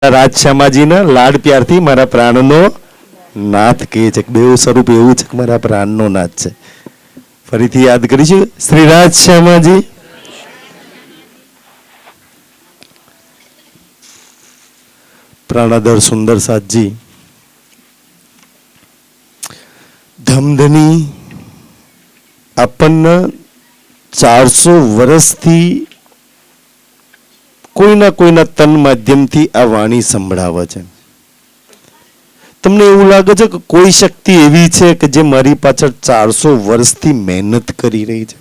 રાજશ્યામાજીના લાડ પ્યારથી મારા પ્રાણનો નાથ કહે છે. દેવ સ્વરૂપ એવું છે કે મારા પ્રાણનો નાથ છે. ફરીથી યાદ કરીશું શ્રી રાજશ્યામાજી. પ્રાણાધર સુંદર સાતજી ધમધની આપણને 400 વર્ષથી કોઈના તન માધ્યમથી આ વાણી સંભળાવે છે. તમને એવું લાગે છે કે કોઈ શક્તિ એવી છે કે જે મારી પાછળ 400 વર્ષથી મહેનત કરી રહી છે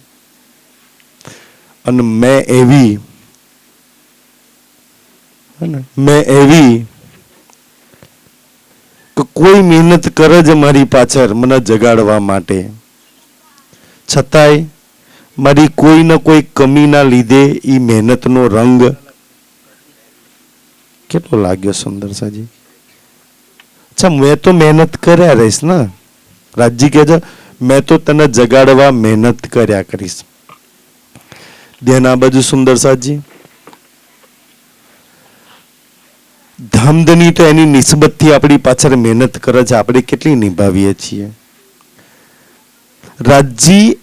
અને મેં એવી કે કોઈ મહેનત કરે છે મારી પાછળ મને જગાડવા માટે, છતાંય મારી કોઈના કોઈ કમીના લીધે એ મહેનતનો રંગ કેટલો લાગ્યો સુંદર સાજી. અચ્છા, મેં તો મહેનત કર્યા રહીશ ને. રાજજી કહે છે મેં તો તને જગાડવા મહેનત કર્યા કરીશ. ધ્યાન આ બાજુ સુંદર સાજી. ધામધની તો એની નિસ્બતથી આપણી પાછળ મહેનત કરે છે, આપણે કેટલી નિભાવીએ છીએ. રાજજી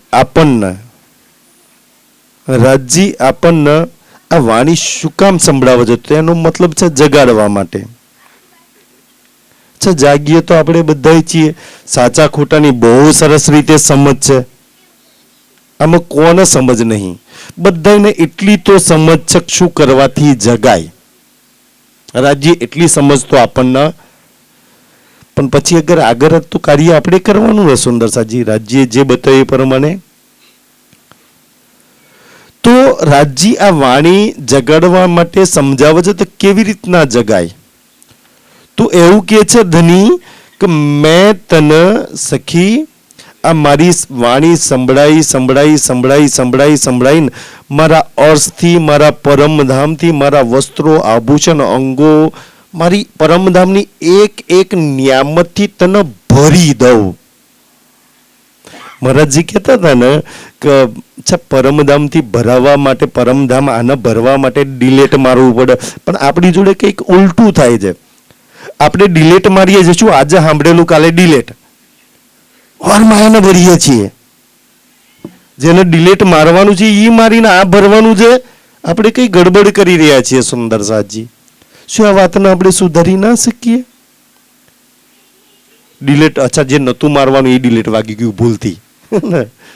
આપણને આ વાણી શું કામ સંભળાવે છે? તો એનો મતલબ છે જગાડવા માટે. અચ્છા, જાગીએ તો આપણે બધા છીએ. સાચા ખોટાની બહુ સરસ રીતે સમજ છે. આમાં કોને સમજ નહીં? બધાને એટલી તો સમજ છે શું કરવાથી જગાય. રાજ્ય એટલી સમજ તો આપણને, પણ પછી અગર આગળ તો કાર્ય આપણે કરવાનું હોય સુંદર સાજી. રાજ્ય જે બતાવે એ પ્રમાણે તો રાજજી આ વાણી જગાડવા માટે સમજાવે છે. તો કેવી રીતના જગાય? તો એવું કે છે ધની કે મેં તને સખી આ મારી વાણી સંભળાઈને મારા અર્થથી, મારા પરમધામથી, મારા વસ્ત્રો, આભૂષણ, અંગો, મારી પરમધામની એક નિયામતથી તને ભરી દઉં. મહારાજજી કહેતા હતા ને કે પરમધામથી ભરાવા માટે, પરમધામ આને ભરવા માટે ડિલેટ મારવું પડે. પણ આપણી જોડે કંઈક ઉલટું થાય છે. આપણે ડિલેટ મારીએ છીએ. શું આજે સાંભળેલું કાલે ડિલેટ વારમાં એને ભરીએ છીએ. જેને ડિલેટ મારવાનું છે એ મારીને આ ભરવાનું છે. આપણે કઈ ગડબડ કરી રહ્યા છીએ સુંદર સાજી. શું આ વાતને આપણે સુધારી ના શકીએ? ડિલેટ, અચ્છા, જે નતું મારવાનું એ ડિલેટ વાગી ગયું ભૂલથી.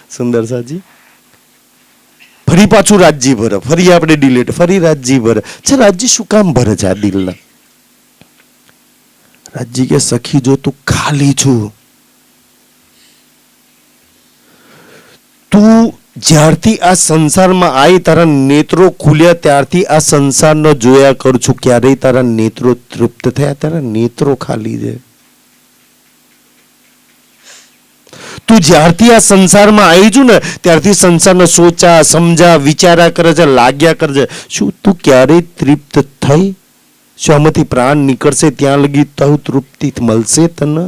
સુંદર સાજી. ફરી પાછું રાજજી ભરે, ફરી આપણે ડિલેટ, ફરી રાજજી ભરે. છે રાજજી શું કામ ભરે છે આ દિલના? રાજજી કે સખી જો તું ખાલી છું, તું જ્યારથી આ સંસારમાં આવી તારા નેત્રો ખુલ્યા ત્યારથી આ સંસારનો જોયા કરું છું. ક્યારેય તારા નેત્રો તૃપ્ત થયા? તારા નેત્રો ખાલી છે. તું જ્યારથી આ સંસારમાં આવી છું ને ત્યારથી સંસારનો સોચા, સમજા, વિચારા કરે છે, લાગ્યા કરે છે. શું તું ક્યારેય તૃપ્ત થઈ? શું આમાંથી પ્રાણ નીકળશે ત્યાં લગી તહુ તૃપ્તિ મળશે તને?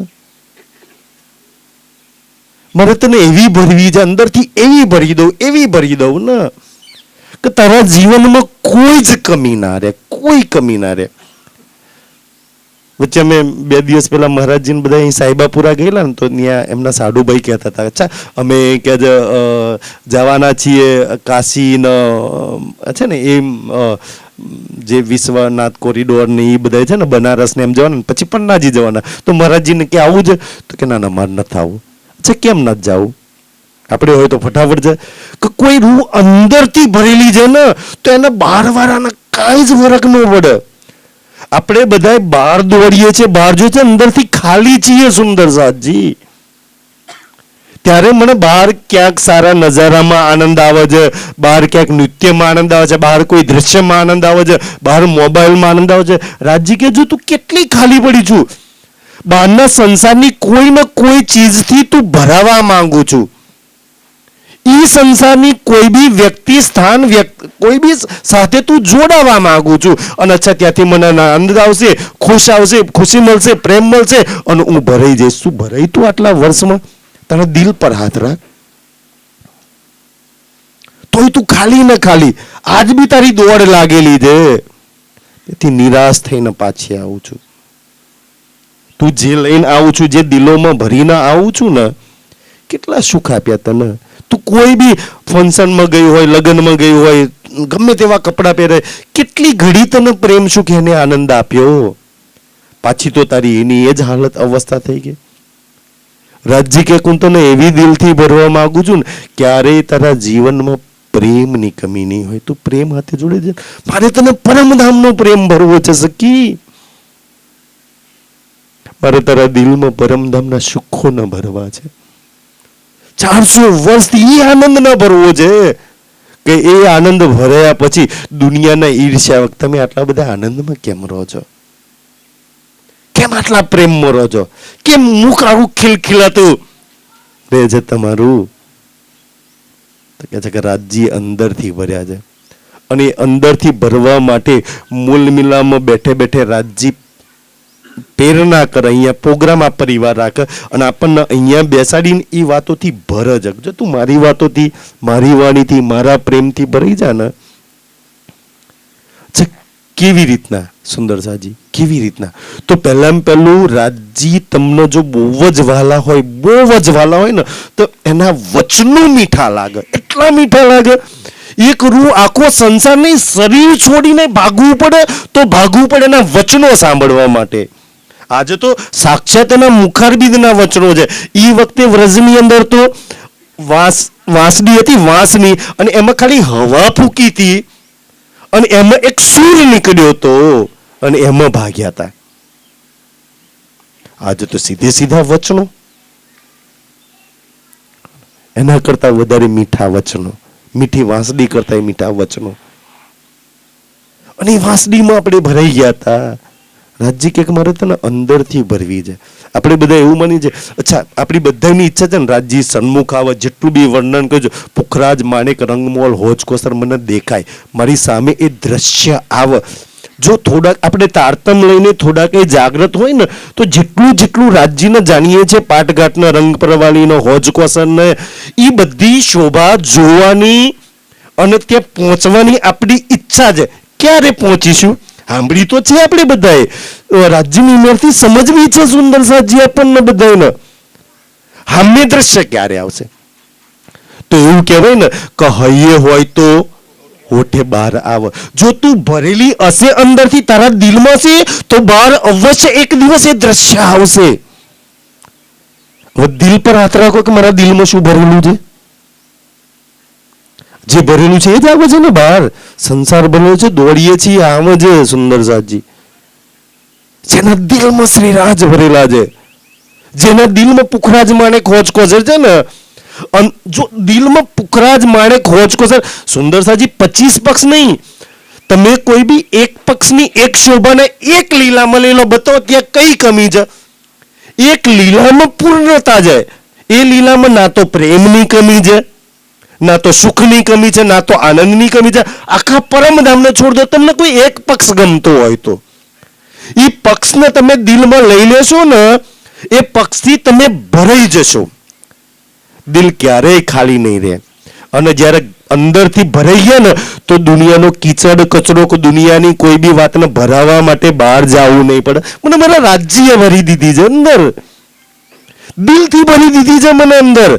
મારે તને એવી ભરવી છે, અંદરથી એવી ભરી દઉં ને કે તારા જીવનમાં કોઈ જ કમી ના રહે, કોઈ કમી ના રહે. વચ્ચે અમે 2 દિવસ પહેલા મહારાજજીને બધા અહીં સાહેબાપુરા ગયેલા ને તો ત્યાં એમના સાડુભાઈ કહેતા હતા, અચ્છા અમે કે જવાના છીએ કાશી છે ને એમ જે વિશ્વનાથ કોરિડોર ને એ બધા છે ને બનારસ ને એમ જવાના, પછી પન્નાજી જવાના. તો મહારાજજીને કે આવું છે? તો કે ના મારે નથી આવું. અચ્છા, કેમ નથી જવું? આપણે હોય તો ફટાફટ જાય. કે કોઈ રૂહ અંદરથી ભરેલી છે ને તો એને બહાર વાળાના કાંઈ જ ફરક ન પડે. આપણે બધા બહાર દોડીએ છીએ, બહાર જોઈએ છે, અંદરથી ખાલી છીએ સુંદર સાજી. ત્યારે મને બહાર ક્યાંક સારા નજારામાં આનંદ આવે છે, બહાર ક્યાંક નૃત્યમાં આનંદ આવે છે, બહાર કોઈ દ્રશ્યમાં આનંદ આવે છે, બહાર મોબાઈલમાં આનંદ આવે છે. રાજજી કે જો તું કેટલી ખાલી પડી છું. બહારના સંસારની કોઈ ને કોઈ ચીજથી તું ભરાવા માંગુ છું. ઈ સંસારની કોઈ બી વ્યક્તિ, સ્થાન, કોઈ બી સાથે તું જોડાવા માંગુ છું. અને અચ્છા ત્યાંથી મને આનંદ આવશે, ખુશી મળશે, પ્રેમ મળશે અને હું ભરાઈ જઈશ. શું ભરાઈ તું આટલા વર્ષમાં? તારા દિલ પર હાથ રાખ. તોય તું ખાલી ને ખાલી. આજ બી તારી દોડ લાગેલી છે. એથી નિરાશ થઈને પાછી આવું છું. તું જે લઈને આવું છું, જે દિલોમાં ભરીને આવું છું ને, કેટલા સુખ આપ્યા તને. તું કોઈ બી ફંક્શનમાં ગઈ હોય, લગ્નમાં ગઈ હોય, ગમે તેવા કપડાં પહેરે, કેટલી ઘડી તને પ્રેમ સુખ એને આનંદ આપ્યો. પાછી તો તારી એની એ જ હાલત અવસ્થા થઈ ગઈ. રાજજી કે હું તને એવી દિલથી ભરવા માંગુ છું ને, ક્યારેય તારા જીવનમાં પ્રેમની કમી નહીં હોય. તું પ્રેમ હાથે જોડે છે. મારે તને પરમધામનો પ્રેમ ભરવો છે સખી. મારે તારા દિલમાં પરમધામના સુખો ન ભરવા છે. 400 વર્ષથી એ આનંદ ન ભરવો છે કે એ આનંદ ભર્યા પછી દુનિયાના ઈર્ષ્યા, તમે આટલા બધા આનંદમાં કેમ રહો છો? કેમ આટલા પ્રેમમાં રહો છો? કેમ મુખ આવું ખિલખિલાતું રહે છે તમારું? તો કહે છે કે રાજજી અંદરથી ભર્યા છે. અને અંદરથી ભરવા માટે મૂલ મિલામાં બેઠે બેઠે રાજજી પ્રેરણા કરે. અહીંયા પ્રોગ્રામ આ પરિવાર રાખે અને આપણને અહીંયા બેસાડીને એ વાતોથી ભરે છે. જો તું મારી વાતોથી, મારી વાણીથી, મારા પ્રેમથી ભરાઈ જા ને, કેવી રીતના સુંદરસાજી, કેવી રીતના? તો પહેલામાં પહેલું રાજજી તમને જો બહુ જ વહાલા હોય, બહુ જ વહાલા હોય ને, તો એના વચનો મીઠા લાગે. એટલા મીઠા લાગે. એક રૂ આખો સંસાર નહીં, શરીર છોડીને ભાગવું પડે તો ભાગવું પડે એના વચનો સાંભળવા માટે. આજે તો સાક્ષાત એના મુખારબિંદના વચનો છે. એ વખતે વ્રજની અંદર તો વાંસડી હતી, વાંસની, અને એમાં ખાલી હવા ફૂકી હતી અને એમાં એક સૂર નીકળ્યો હતો અને એમાં ભાગ્યા હતા. આજે તો સીધે સીધા વચનો, એના કરતા વધારે મીઠા વચનો, મીઠી વાંસડી કરતા મીઠા વચનો. અને એ વાંસડીમાં આપણે ભરાઈ ગયા હતા. રાજજી કે મારે તને અંદરથી ભરવી છે. આપણે બધા એવું માની છે. અચ્છા, આપણી બધાની ઈચ્છા છે ને રાજજી સન્મુખ આવે, જેટલું બી વર્ણન કરજો, પુખરાજ, માણેક, રંગમોલ, હોજકોસર મને દેખાય, મારી સામે એ દ્રશ્ય આવે. જો થોડાક આપણે તારતમ લઈને થોડાક એ જાગૃત હોય ને, તો જેટલું રાજજીને જાણીએ છીએ, પાટઘાટના, રંગ પ્રવાલીનો, હોજકોસરને, એ બધી શોભા જોવાની અને ત્યાં પહોંચવાની આપણી ઈચ્છા છે. ક્યારે પહોંચીશું? સાંભળી તો છે આપણે બધાએ, રાજ્યની ઉંમરથી સમજવી છે સુંદર સાજી આપણને બધાને. સામે દ્રશ્ય ક્યારે આવશે? તો એવું કહેવાય ને કે હૈયે હોય તો હોઠે બહાર આવે. જો તું ભરેલી હશે અંદરથી, તારા દિલમાં છે, તો બહાર અવશ્ય એક દિવસ એ દ્રશ્ય આવશે. હવે દિલ પર હાથ રાખો કે મારા દિલમાં શું ભરેલું છે. જે ભરેલું છે એ જ આવે છે ને બહાર. સંસાર બન્યો છે, દોડીએ છીએ, આમ છે સુંદર સાજી. જેના દિલમાં શ્રીરાજ ભરેલા છે, જેના દિલમાં પુખરાજ, માણેક, હોજકોસર છે ને, જો દિલમાં પુખરાજ, માણેક, હોજકોસર, સુંદર સાજી 25 પક્ષ નહીં, તમે કોઈ બી એક પક્ષની એક શોભાને એક લીલામાં લઈ લો, બતાવો ત્યાં કઈ કમી છે? એક લીલામાં પૂર્ણતા છે. એ લીલામાં ના તો પ્રેમની કમી છે, ના તો સુખની કમી છે, ના તો આનંદની કમી છે. આખા પરમધામને છોડ દો, તમને કોઈ એક પક્ષ ગમતો હોય તો એ પક્ષને તમે દિલમાં લઈ લેશો ને, એ પક્ષથી તમે ભરાઈ જશો. દિલ ક્યારેય ખાલી નહીં રહે. અને જ્યારે અંદરથી ભરાઈ ગયા ને, તો દુનિયાનો કીચડ કચરો કે દુનિયાની કોઈ બી વાતને ભરાવા માટે બહાર જવું નહીં પડે. મને મારા રાજ્યએ ભરી દીધી છે અંદર, દિલથી ભરી દીધી છે મને અંદર.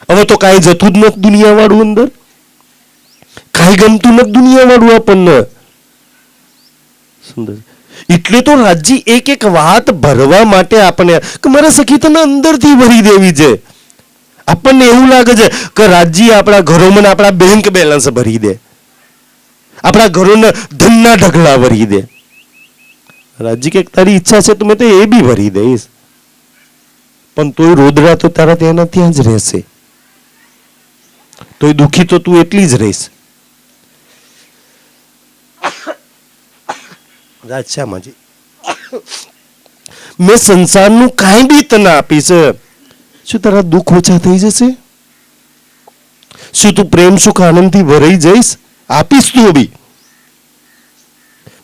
હવે તો કાંઈ જતું જ નથી દુનિયા વાળું અંદર, કાંઈ ગમતું નથી દુનિયા વાળું આપણને. સુંદર. એટલે તો રાજજી એક એક વાત ભરવા માટે આપણે કે મારે સખી તને અંદરથી ભરી દેવી છે. આપણને એવું લાગે છે કે રાજજી આપણા ઘરોમાં આપણા બેંક બેલેન્સ ભરી દે, આપણા ઘરોને ધનના ઢગલા ભરી દે. રાજજી કે તારી ઈચ્છા છે તો મેં તો એ બી ભરી દઈશ, પણ તોય રોદડા તો તારા ત્યાં જ રહેશે. તો દુઃખી તો તું એટલી જ રહીશ. રાજશામાજી, મેં સંસારનું કાંઈ બી તને આપીશ, શું તારા દુઃખ ઓછા થઈ જશે? શું તું પ્રેમ સુખ આનંદથી ભરાઈ જઈશ? આપીશ તું બી.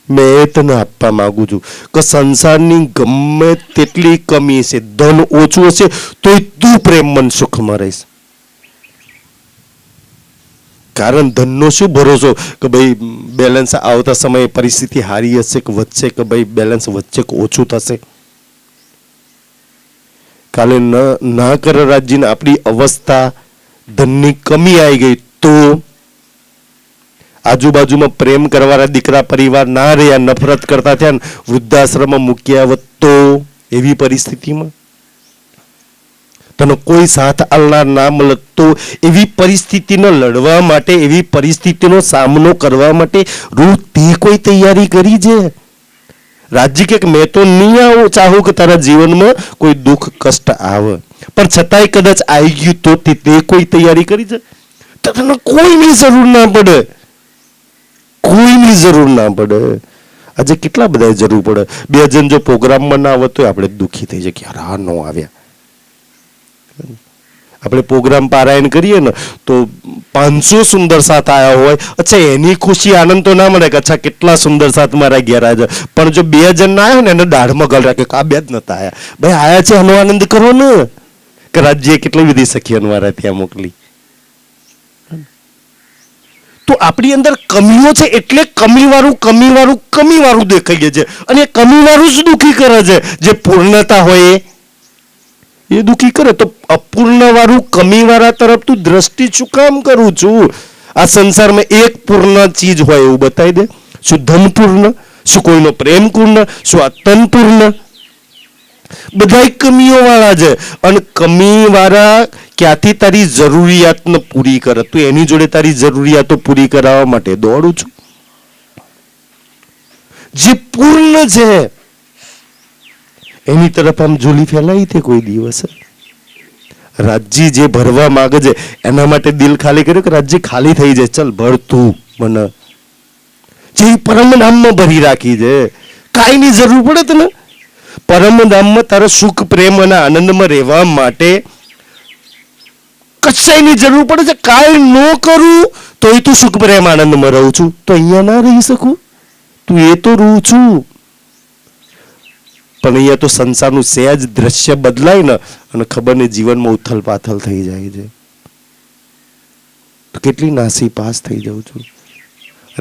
મેં તને આપવા માંગુ છું કે સંસારની ગમે તેટલી કમી છે, ધન ઓછું હશે, તોય તું પ્રેમ મન સુખમાં રહીશ. કારણ ધનનો શું ભરોસો કે ભાઈ બેલેન્સ આવતા સમયે પરિસ્થિતિ હારી હશે કે વધશે, કે ભાઈ બેલેન્સ વચ્ચે કે ઓછું થશે. કાલે ના કર રાજ્યને આપણી અવસ્થા ધનની કમી આવી ગઈ તો, આજુબાજુમાં પ્રેમ કરવાના દીકરા પરિવાર ના રહ્યા, નફરત કરતા થયા, વૃદ્ધાશ્રમમાં મૂક્યા હોત તો, એવી પરિસ્થિતિમાં તને કોઈ સાથ આલનાર ના મળે તો, એવી પરિસ્થિતિને લડવા માટે, એવી પરિસ્થિતિનો સામનો કરવા માટે રોજ તે કોઈ તૈયારી કરી છે? રાજ્ય કે મેં તો નહીં આવું ચાહું કે તારા જીવનમાં કોઈ દુઃખ કષ્ટ આવે, પણ છતાંય કદાચ આવી ગયું તો તે કોઈ તૈયારી કરી છે? તને કોઈની જરૂર ના પડે, કોઈની જરૂર ના પડે. આજે કેટલા બધા જરૂર પડે. 2 જણ જો પ્રોગ્રામમાં ના આવે તો આપણે દુઃખી થઈ જાય કે યાર આ ન આવ્યા. આપણે પ્રોગ્રામ પારાયણ કરીએ ને તો 500 સુંદર સાથ આવ્યા હોય, અચ્છા એની ખુશી આનંદ તો ના મળે કે અચ્છા કેટલા સુંદર સાથ મારા ઘેર આવ્યા. પણ જો 2 જણ ના આવ્યા ને એને દાઢમાં ગળ રાખે કે આ 2 જ નતા આવ્યા. ભાઈ આયા છે એનો આનંદ કરો ને, કે રાજ્ય કેટલી બધી સખીઓને મારા ત્યાં મોકલી. તો આપણી અંદર કમીઓ છે એટલે કમીવાળું દેખાઈએ છે, અને એ કમીવાળું જ દુઃખી કરે છે. જે પૂર્ણતા હોય એ દુઃખી કરે. તો અપૂર્ણવાળું કમીવાળા તરફ તું દ્રષ્ટિ શું કામ કરું છું? આ સંસારમાં એક પૂર્ણ ચીજ હોય એવું બતાવી દે. શું ધન પૂર્ણ? શું કોઈનો પ્રેમ પૂર્ણ? શું આ તન પૂર્ણ? બધા કમીઓ વાળા છે, અને કમી વાળા ક્યાંથી તારી જરૂરિયાતને પૂરી કરે? તું એની જોડે તારી જરૂરિયાતો પૂરી કરાવવા માટે દોડું છું. જે પૂર્ણ છે એની તરફ આમ ઝૂલી ફેલાઈ તે કોઈ દિવસ? રાજ્ય જે ભરવા માંગે છે એના માટે દિલ ખાલી કર્યું કે રાજ્ય ખાલી થઈ જાય, ચલ ભર તું મને. જે પરમધામમાં ભરી રાખી છે, કાંઈની જરૂર પડે તને? પરમધામમાં તારો સુખ પ્રેમ અને આનંદમાં રહેવા માટે કશાયની જરૂર પડે છે? કાંઈ ન કરું તોય તું સુખ પ્રેમ આનંદમાં રહું છું, તો અહીંયા ના રહી શકું? તું એ તો રહું છું, પણ અહીંયા તો સંસારનું સહેજ દ્રશ્ય બદલાય ને અને ખબર ને જીવનમાં ઉથલ પાથલ થઈ જાય છે. તો કેટલી નાસી પાસ થઈ જાઉં છું.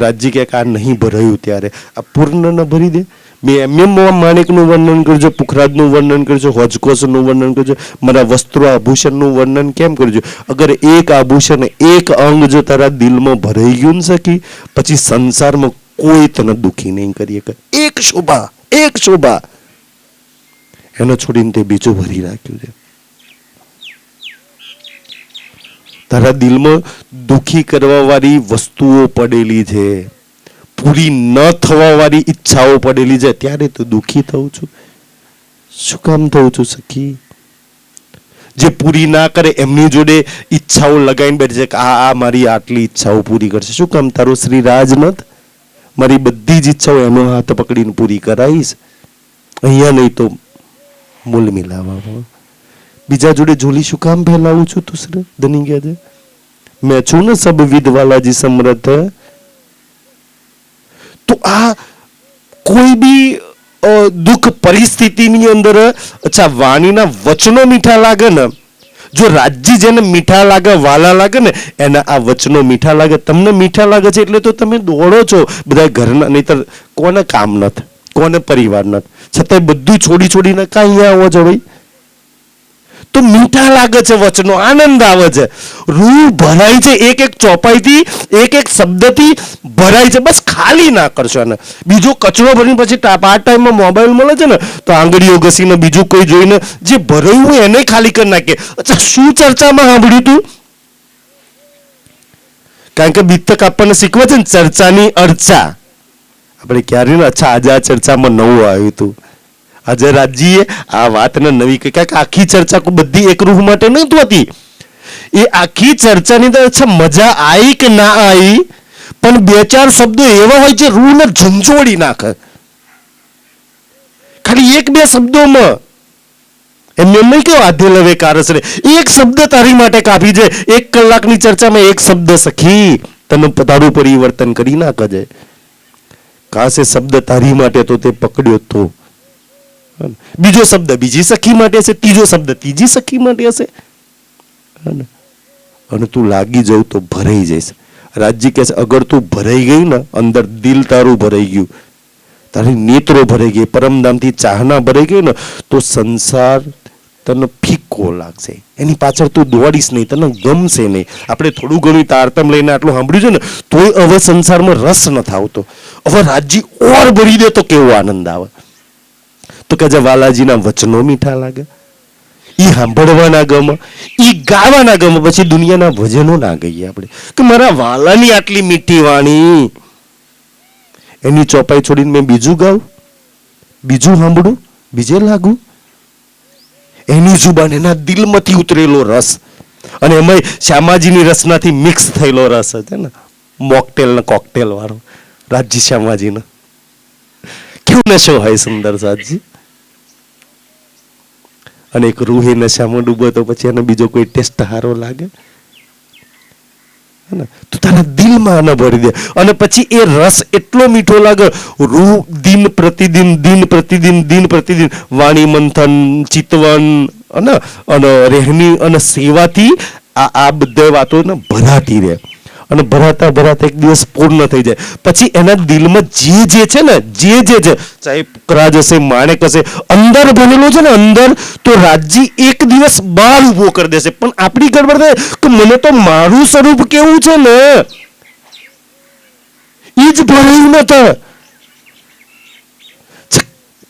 રાજ્ય ક્યાંક આ નહીં ભરાયું ત્યારે આ પૂર્ણ ન ભરી દે. મેં માણેકનું વર્ણન કરજો, પુખરાજનું વર્ણન કરજો, હોજકોસનું વર્ણન કરજો, મારા વસ્ત્રો આભૂષણનું વર્ણન કેમ કરજો? અગર એક આભૂષણ, એક અંગ જો તારા દિલમાં ભરાઈ ગયું ને સખી, પછી સંસારમાં કોઈ તને દુઃખી નહીં કરી શકે. એક શોભા એનો છોડીને તે બીજું ભરી રાખ્યું છે. તારા દિલમાં દુઃખી કરવા વાળી વસ્તુઓ પડેલી છે, પૂરી ન થવા વાળી ઈચ્છાઓ પડેલી છે, ત્યારે તો દુઃખી થઉં છું. શું કામ થઉં છું સખી? જે પૂરી ના કરે એમની જોડે ઈચ્છાઓ લગાવીને બેઠે છે કે આ મારી આટલી ઈચ્છાઓ પૂરી કરશે. શું કામ? તારો શ્રી રાજનાથ મારી બધી જ ઈચ્છાઓ એનો હાથ પકડીને પૂરી કરાવીશ. અહીંયા નહીં તો મૂલ મિલાવામાં બીજા જોડે ઝોલી શું કામ ફેલાવું છું? તું ધની ગયા છે, મેં છું ને સબ વિદવાલાજી સમર્થ. તો આ કોઈ બી દુઃખ પરિસ્થિતિની અંદર, અચ્છા વાણીના વચનો મીઠા લાગે ને, જો રાજ્ય જેને મીઠા લાગે, વાલા લાગે ને, એના આ વચનો મીઠા લાગે. તમને મીઠા લાગે છે એટલે તો તમે દોડો છો બધા ઘરના. નહીતર કોને કામ નથી, કોને પરિવાર નથી, છતાંય બધું છોડીને કાંઈ અહીંયા આવો છો ભાઈ? તો મીઠા લાગે છે વચનો, આનંદ આવે છે, રૂહ ભરાય છે, એક ચોપાઈથી, એક શબ્દથી ભરાય છે. બસ ખાલી ના કરશો એને. બીજો કચરો ભરીને પછી પાર્ટ ટાઈમમાં મોબાઈલ મળે છે ને તો આંગળીઓ ઘસીને બીજું કોઈ જોઈને જે ભરાયું હોય એને ખાલી કરી નાખે. અચ્છા શું ચર્ચામાં સાંભળ્યું તું? કારણ કે બીતક આપણને શીખવે છે ને ચર્ચાની અર્ચા. આપણે ક્યારે ને અચ્છા આજે આ ચર્ચામાં નવું આવ્યું હતું, આજે રાજ્યએ આ વાતને નવી કહી. કારણ કે આખી ચર્ચા બધી એક રૂહ માટે નહોતી હોતી. એ આખી ચર્ચાની અંદર અચ્છા મજા આવી કે ના આવી, પણ 2-4 શબ્દો એવા હોય જે રૂહને ઝંઝોડી નાખે. ખાલી 1-2 શબ્દોમાં એમને એમ નહીં કેવું આધે લવે કારસરે એક શબ્દ તારી માટે કાપી છે. 1 કલાકની ચર્ચામાં એક શબ્દ સખી તને તારું પરિવર્તન કરી નાખે છે. કાશે શબ્દ તારી માટે તો તે પકડ્યો તો, બીજો શબ્દ બીજી સખી માટે હશે, ત્રીજો શબ્દ ત્રીજી સખી માટે હશે, અને તું લાગી જવું તો ભરાઈ જઈશ. રાજજી કહે છે અગર તું ભરાઈ ગઈ ને, અંદર દિલ તારું ભરાઈ ગયું, તારી નેત્રો ભરાઈ ગઈ, પરમધામથી ચાહના ભરાઈ ગઈ ને, તો સંસાર તને ફીકો લાગશે, એની પાછળ તું દોડીશ નહીં, તને ગમશે નહીં. આપણે થોડું ઘણું તારતમ લઈને આટલું સાંભળ્યું છે ને, તોય હવે સંસારમાં રસ નથી આવતો. હવે રાજજી ઓર ભરી દે તો કેવો આનંદ આવે. તો કે જે વાલાજીના વચનો મીઠા લાગે, ઈ સાંભળવાના ગમે, ઈ ગાવાના ગમે. પછી દુનિયાના ભજનો ના ગઈએ આપણે કે મારા વાલાની આટલી મીઠી વાણી, એની ચોપાઈ છોડીને મેં બીજું ગાઉં, બીજું સાંભળું, બીજે લાગુ. એની જુબાન, એના દિલમાંથી ઉતરેલો રસ, અને એમાં શ્યામાજીની રસનાથી મિક્સ થયેલો રસ છે ને, મોકટેલ ને કોકટેલ વાળો રાજજી શ્યામાજીનો. કેવું નશો હોય સુંદર સાજી. અને એક રૂહી નશામાં ડૂબો તો પછી એને બીજો કોઈ ટેસ્ટ સારો લાગે? તું તારા દિલમાં ન ભરી દે, અને પછી એ રસ એટલો મીઠો લાગે. રૂહ દિન પ્રતિદિન વાણી મંથન, ચિતવન અને રહેણી અને સેવાથી આ બધી વાતો ને ભરાતી રહે, અને ભરાતા એક દિવસ પૂર્ણ થઈ જાય. પછી એના દિલમાં જે છે ને, જે ચાહે કરાજ હશે, માણેક હશે, અંદર ભરેલો છે ને અંદર, તો રાજજી એક દિવસ બહાર ઉભો કરી દેશે. પણ આપણી ગડબડ થાય કે મને તો મારું સ્વરૂપ કેવું છે ને એ જ ભરાયું નથી.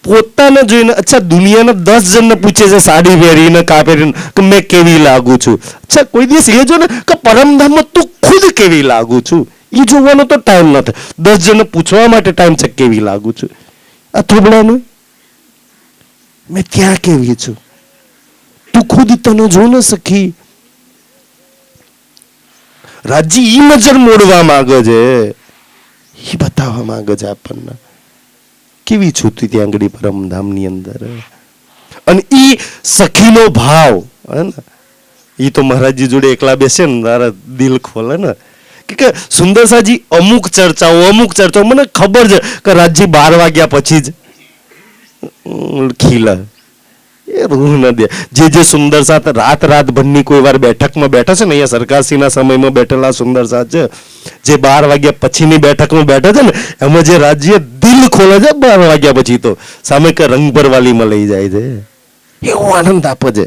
પોતાને જોઈને, અચ્છા દુનિયાના 10 જણને પૂછે છે સાડી પહેરીને, કા પહેરીને કે મેં કેવી લાગુ છું. અચ્છા કોઈ દિવસ એ જો ને કે પરમધામમાં તું ખુદ કેવી લાગુ છું, એ જોવાનો તો ટાઈમ નથી. 10 જણને પૂછવા માટે ટાઈમ છે કેવી લાગુ છું. આ થોબડાનું મેં ત્યાં કેવી છું, તું ખુદ તને જો ન સખી. રાજજી ઈ નજર મોડવા માંગે છે, ઈ બતાવવા માંગે છે આપણને કેવી છૂતી ત્યાં આગળ પરમધામની અંદર. અને ઈ સખીનો ભાવ હે ને, ઈ તો મહારાજજી જોડે એકલા બેસે ને તારા દિલ ખોલે ને. કે સુંદરસાજી અમુક ચર્ચાઓ મને ખબર છે કે રાજજી 12 વાગ્યા પછી જ ખીલે. એ રૂહ ન દે. જે સુંદર સાથ રાત ભરની કોઈ વાર બેઠકમાં બેઠા છે ને, અહીંયા સરકારશ્રીના સમયમાં બેઠેલા સુંદર સાથ છે, જે 12 વાગ્યા પછીની બેઠકમાં બેઠા છે ને, એમાં જે રાજ્ય દિલ ખોલે છે 12 વાગ્યા પછી, તો સામે કે રંગભરવાલીમાં લઈ જાય છે, એવો આનંદ આપે છે.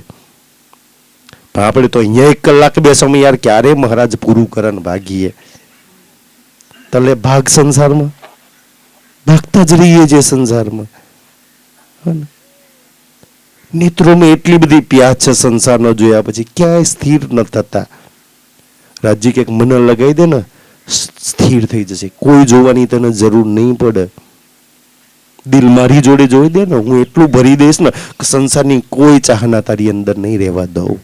પણ આપણે તો અહીંયા 1 કલાક બેસવામાં યાર ક્યારે મહારાજ પૂરું કરે ભાગીએ. તલે ભાગ સંસારમાં ભાગતા જ રહીએ છીએ સંસારમાં. નેત્રોમાં એટલી બધી પ્યાસ છે સંસારનો જોયા પછી, ક્યાંય સ્થિર ન થતા. રાજજી કે મને લગાવી દે ને, સ્થિર થઈ જશે, કોઈ જોવાની તને જરૂર નહીં પડે. દિલ મારી જોડે જોઈ દે ને, હું એટલું ભરી દઈશ ને કે સંસારની કોઈ ચાહના તારી અંદર નહીં રહેવા દઉં.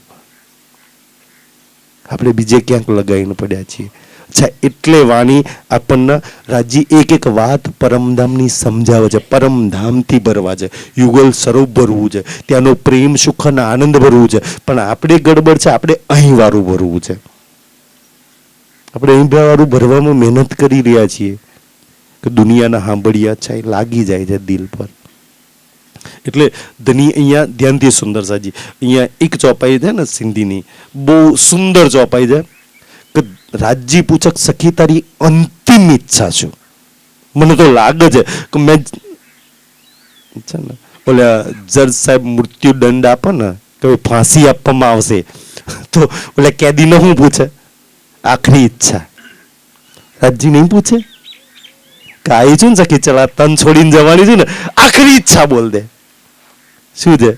આપણે બીજે ક્યાંક લગાવીને પડ્યા છીએ. અચ્છા, એટલે વાણી આપણને રાજજી એક વાત પરમધામની સમજાવે છે. પરમધામથી ભરવા છે, યુગલ સ્વરૂપ ભરવું છે, ત્યાંનો પ્રેમ સુખ અને આનંદ ભરવું છે. પણ આપણે ગડબડ છે, આપણે અહીં વાળું ભરવું છે. આપણે અહીં વાળું ભરવામાં મહેનત કરી રહ્યા છીએ કે દુનિયાના સાંભળ્યા છે લાગી જાય છે દિલ પર. એટલે અહીંયા ધ્યાનથી સુંદર સાજી, અહીંયા એક ચોપાઈ છે ને સિંધીની, બહુ સુંદર ચોપાઈ છે કે રાજજી પૂછે સખી તારી અંતિમ ઈચ્છા શું? મને તો લાગે છે કે મેં છે ને ઓલા જજ સાહેબ મૃત્યુ દંડ આપે ને કે ફાંસી આપવામાં આવશે, તો ઓલા કેદીને શું પૂછે? આખરી ઈચ્છા. રાજજી નહીં પૂછે કે આવી છું ને સખી, ચલા તન છોડીને જવાની છું ને, આખરી ઈચ્છા બોલ દે. શું છે?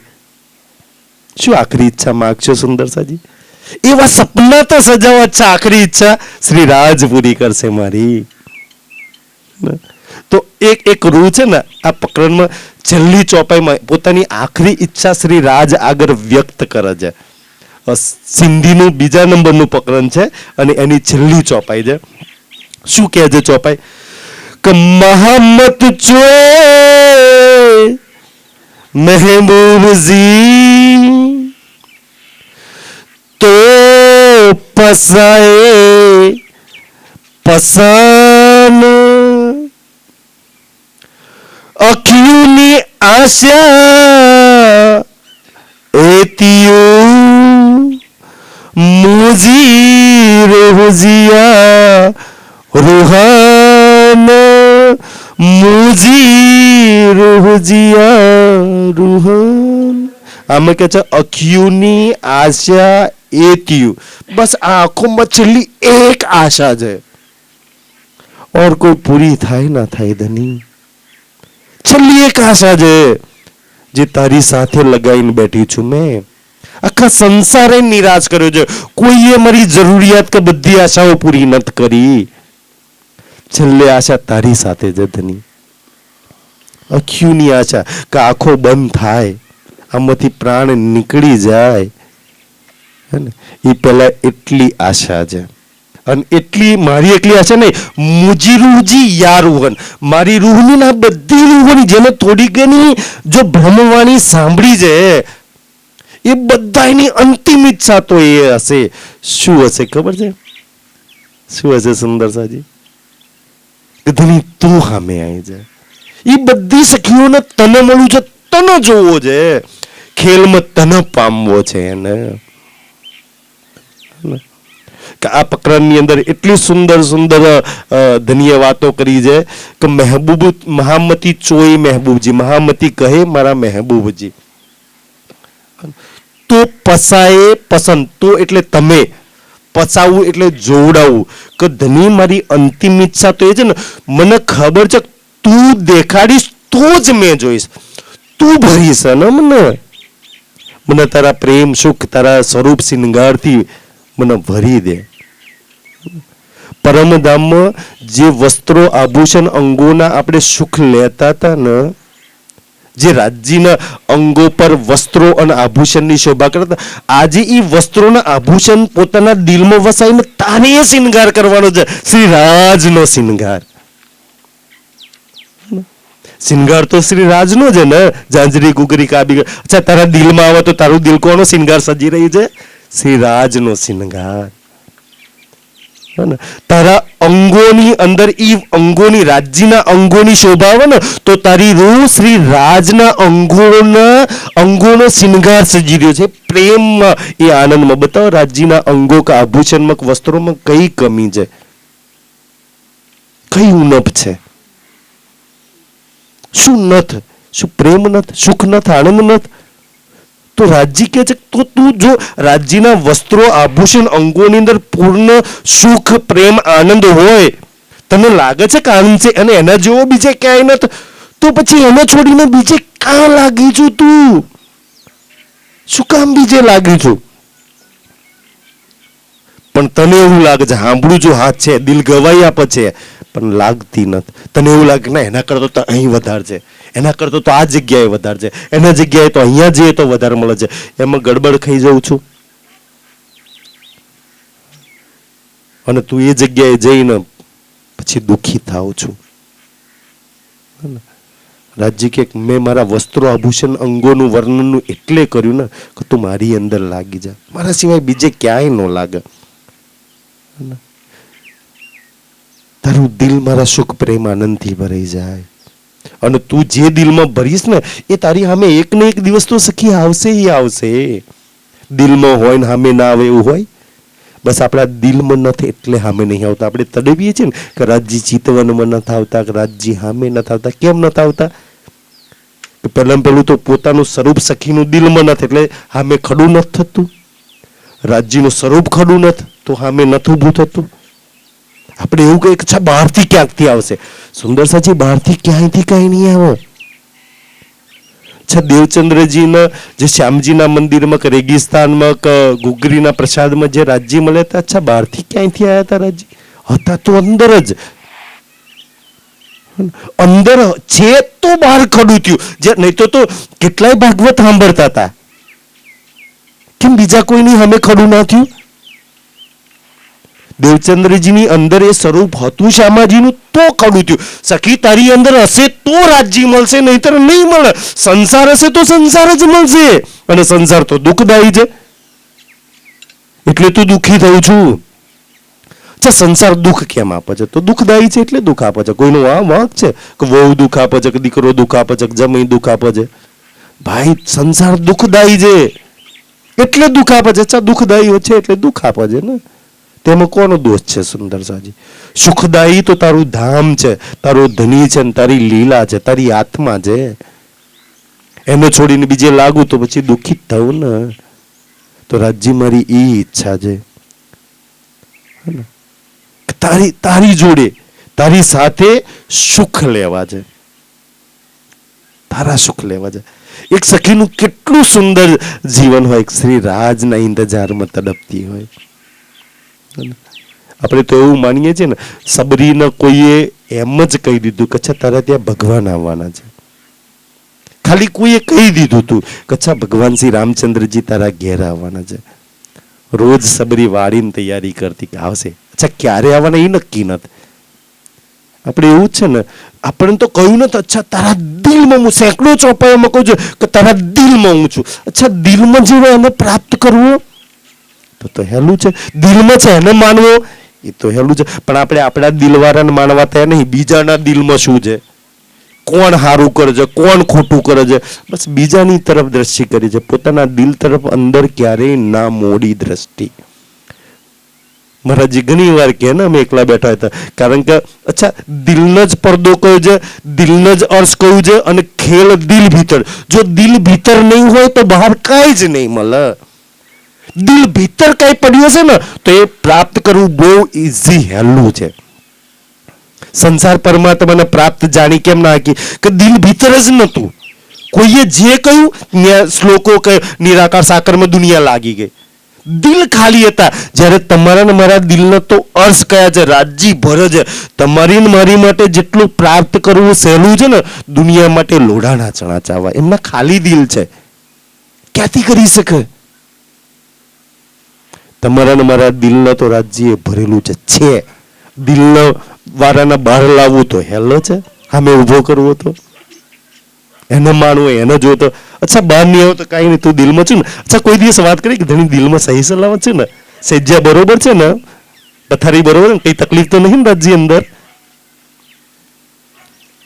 શું આખરી ઈચ્છા માગશો સુંદર સાજી? એવા સપના તો સજાવા છે, આખરી ઈચ્છા શ્રી રાજ પૂરી કરશે મારી. તો એક રૂ છે ને આ પ્રકરણમાં છેલ્લી ચોપાઈમાં પોતાની આખરી ઈચ્છા શ્રી રાજ આગળ વ્યક્ત કરે છે. સિંધીનું 2 નંબરનું પ્રકરણ છે અને એની છેલ્લી ચોપાઈ છે. શું કહે છે ચોપાઈ? કે મહમ્મદ ચોએ મહેબૂબજી તો પસાએ પસાન અખિયુની આશા એતિયું मुझी रोजिया रूहान मुझी रोजिया रूहान. આમાં કે છે અખ્યુની આશા એત્યુ. બસ આ આંખોમાં છેલ્લી એક આશા છે, ઓર કોઈ પૂરી થાય ના થાય ધની. છેલ્લી એક આશા છે જે તારી સાથે લગાવીને બેઠી છું મેં. આખા સંસારે નિરાશ કર્યો છે, કોઈએ મારી જરૂરિયાત કે બધી આશાઓ પૂરી નથી કરી. છેલ્લે આશા તારી સાથે છે ધની. અખ્યુની આશા કે આંખો બંધ થાય, આમાંથી પ્રાણ નીકળી જાય, એ પેલા એટલી આશા છે. અને એટલી મારી એકલી આશા નહીં, મુજી રૂહજી યા રૂહન, મારી રૂહની ના બધી રૂહોની જેને થોડી ઘણી જો બ્રહ્મવાણી સાંભળી છે એ બધાની અંતિમ ઈચ્છા તો એ હશે. શું હશે ખબર છે? શું હશે સુંદર સાજી? ધની તું સામે આવી જાય. એ બધી સખીઓને તને મળવું છે, તને જોવો છે, ખેલમાં તને પામવો છે એને. આ પ્રકરણની અંદર એટલી સુંદર સુંદર ધન્ય વાતો કરી છે કે મહેબૂબ મહામતી ચોઈ મહેબૂબજી, મહામતી કહે મારા મહેબૂબજી. તો પસાએ પસંદ, તો એટલે તમે, પસાવવું એટલે જોવડાવવું. કે ધની મારી અંતિમ ઈચ્છા તો એ છે ને, મને ખબર છે તું દેખાડીશ તો જ મેં જોઈશ, તું ભરીશ ને મને તારા પ્રેમ સુખ તારા સ્વરૂપ શિંગારથી મને ભરી દે. પરમધામમાં જે વસ્ત્રો આભૂષણ અંગોના આપણે સુખ લેતા હતા ને, જે રાજ્યના અંગો પર વસ્ત્રો અને આભૂષણની શોભા કરતા, આજે એ વસ્ત્રોના આભૂષણ પોતાના દિલમાં વસાઈને તારે શિંગાર કરવાનો છે. શ્રી રાજનો શિંગાર. શિંગાર તો શ્રી રાજનો છે ને. ઝાંઝરી ગુગરી કાબી. અચ્છા, તારા દિલમાં આવે તો તારું દિલ કોનો શિંગાર સજી રહી છે? શ્રી રાજનો શિંગાર. તારા અંગોની અંદર ઈ અંગોની રાજ્યના અંગોની શોભા આવે ને તો તારી રૂહ શ્રી રાજના અંગોનો શિંગાર સજી રહ્યો છે. પ્રેમમાં એ આનંદમાં. બતાવો રાજ્યના અંગો કે આભૂષણમાં વસ્ત્રોમાં કઈ કમી છે, કઈ ઉણપ છે? શું નથ? શું પ્રેમ નથ? સુખ નથ? આનંદ નથ? તો રાજ્ય કે છે તો તું જો રાજ્યના વસ્ત્રો આભૂષણ અંગોની અંદર પૂર્ણ સુખ પ્રેમ આનંદ હોય, તને લાગે છે કે આનંદ છે અને એના જેવો બીજે ક્યાંય નથી, તો પછી એને છોડીને બીજે કાં લાગી છું તું? શું કામ બીજે લાગી છું? પણ તને એવું લાગે છે, સાંભળું જો હાથ છે, દિલ ગવાઈ આપે છે, પણ લાગતી નથી. તને એવું લાગે ના એના કરતો તો અહીં વધારે છે, એના કરતો તો આ જગ્યાએ વધારે છે, એના જગ્યાએ તો અહીંયા જઈએ તો વધારે મળે છે. એમાં ગડબડ ખાઈ જાઉં છું અને તું એ જગ્યાએ જઈને પછી દુઃખી થાવ છું. રાજ્ય કે મેં મારા વસ્ત્રો આભૂષણ અંગોનું વર્ણનનું એટલે કર્યું ને કે તું મારી અંદર લાગી જા, મારા સિવાય બીજે ક્યાંય ન લાગે. તારું દિલ મારા સુખ પ્રેમ આનંદથી ભરાઈ જાય. અને તું જે દિલમાં ભરીશ ને એ તારી સામે એક ને એક દિવસ તો સખી આવશે ઈ આવશે. દિલમાં હોય ને સામે ના આવે એવું હોય? બસ આપણા દિલમાં નથી એટલે સામે નહીં આવતા. આપણે તડવીએ છીએ ને કે રાજ્ય ચિતવનમાં નથી આવતા, કે રાજ્ય સામે નથી આવતા. કેમ નથી આવતા? પહેલા પહેલું તો પોતાનું સ્વરૂપ સખીનું દિલમાં નથી એટલે સામે ખડું નથી થતું. રાજ્યનું સ્વરૂપ ખડું નથી તો સામે નથી ઊભું થતું. આપણે એવું કહીએ કે બહારથી ક્યાંકથી આવશે. સુંદર સાચી બહારથી ક્યાંયથી કઈ નહીં આવે. દેવચંદ્રજીના જે શ્યામજીના મંદિરમાં કે રેગિસ્તાનમાં કે ગુગરીના પ્રસાદમાં જે રાજ્ય મળે હતા, અચ્છા બહારથી ક્યાંયથી આવ્યા હતા રાજ્ય? હતા તો અંદર જ. અંદર છે તો બહાર ખડું થયું. જે નહીં તો કેટલાય ભાગવત સાંભળતા હતા, કેમ બીજા કોઈની સામે ખડું ના થયું? દેવચંદ્રજીની અંદર એ સ્વરૂપ હતું શ્યામાજીનું તો ખડું થયું. સખી તારી અંદર હશે તો રાજ્ય મળશે, નહીતર નહીં મળે. સંસાર હશે તો સંસાર જ મળશે, અને સંસાર તો દુઃખદાયી છે એટલે તું દુઃખી થયું છું. સંસાર દુઃખ કેમ આપે છે? તો દુઃખદાયી છે એટલે દુઃખ આપે છે. કોઈનું આ વાંક છે કે વહુ દુઃખ આપે છે, કે દીકરો દુઃખ આપે છે, કે જમાઈ દુઃખ આપે છે? ભાઈ સંસાર દુઃખદાયી છે. એટલે દુઃખ આપે છે. અચ્છા દુઃખદાયી છે એટલે દુઃખ આપે છે ને, તેમાં કોનો દોષ છે સુંદર સાજી? સુખદાયી તો તારું ધામ છે, તારો ધની છે, તારી લીલા છે, તારી આત્મા છે. એને છોડીને બીજે લાગુ તો પછી દુઃખિત થવું ને. તો રાજજી મારી એ ઈચ્છા છે તારી જોડે, તારી સાથે સુખ લેવા છે, તારા સુખ લેવા છે. એક સખીનું કેટલું સુંદર જીવન હોય, શ્રી રાજના ઇંતજારમાં તડપતી હોય. આપણે તો એવું માનીએ છીએ ને, સબરીને કોઈએ એમ જ કહી દીધું કે અચ્છા તારા ત્યાં ભગવાન આવવાના છે. ખાલી કોઈએ કહી દીધું તું કે અચ્છા ભગવાન શ્રી રામચંદ્રજી તારા ઘેર આવવાના છે. રોજ સબરી વાળીને તૈયારી કરતી કે આવશે. અચ્છા ક્યારે આવવાના એ નક્કી નથી. આપણે એવું છે ને, આપણે તો કહ્યું નથી અચ્છા તારા દિલમાં હું, સેંકડો ચોપાઈમાં કહું છું કે તારા દિલમાં હું છું. અચ્છા દિલમાં જેવો એને પ્રાપ્ત કરવો તો હેલું છે. દિલમાં છે એને માનવો એ તો હેલું છે. પણ આપણે આપણા દિલવાળાને માનવા તૈયાર નહીં. બીજાના દિલમાં શું છે, કોણ સારું કરે છે, કોણ ખોટું કરે છે, બસ બીજાની તરફ દ્રષ્ટિ કરી છે. પોતાના દિલ તરફ અંદર ક્યારેય ના મોડી દ્રષ્ટિ. મહારાજજી ઘણી વાર કહે ને, અમે એકલા બેઠા હતા, કારણ કે અચ્છા દિલનો જ પડદો કયો છે, દિલનો જ અર્થ કયું છે, અને ખેલ દિલ ભીતર. જો દિલ ભીતર નહીં હોય તો બહાર કાંઈ જ નહીં મળે. દિલ ભીતર કઈ પડ્યું છે ને તો એ પ્રાપ્ત કરવું બહુ ઈઝી, હેલું છે. સંસાર પરમાત્માને પ્રાપ્ત જાણી કેમ ના હાકી કે દિલ ભીતર જ નતું. કોઈએ જે કહ્યું શ્લોકો કે નિરાકાર સાકરમાં દુનિયા લાગી ગઈ. દિલ ખાલી હતા. જ્યારે તમારા ને મારા દિલનો તો અર્થ કયા છે, રાજજી ભર છે. તમારી ને મારી માટે જેટલું પ્રાપ્ત કરવું સહેલું છે ને, દુનિયા માટે લોઢાના ચણા ચાવવા. એમના ખાલી દિલ છે, ક્યાંથી કરી શકે? તમારા ને મારા દિલનો તો રાજ્ય ભરેલું છે. દિલનો વારાના બહાર લાવવું તો હેલો છે, સામે ઉભો કરવો તો એને માનવો, એને જોતો. અચ્છા બહાર નહીં આવો તો કાંઈ નહીં, તું દિલમાં છું ને. અચ્છા કોઈ દિવસ વાત કરી કે ધણી દિલમાં સહી સલામત છે ને, સજ્જા બરોબર છે ને, પથારી બરોબર ને, કઈ તકલીફ તો નહીં ને રાજ્ય અંદર?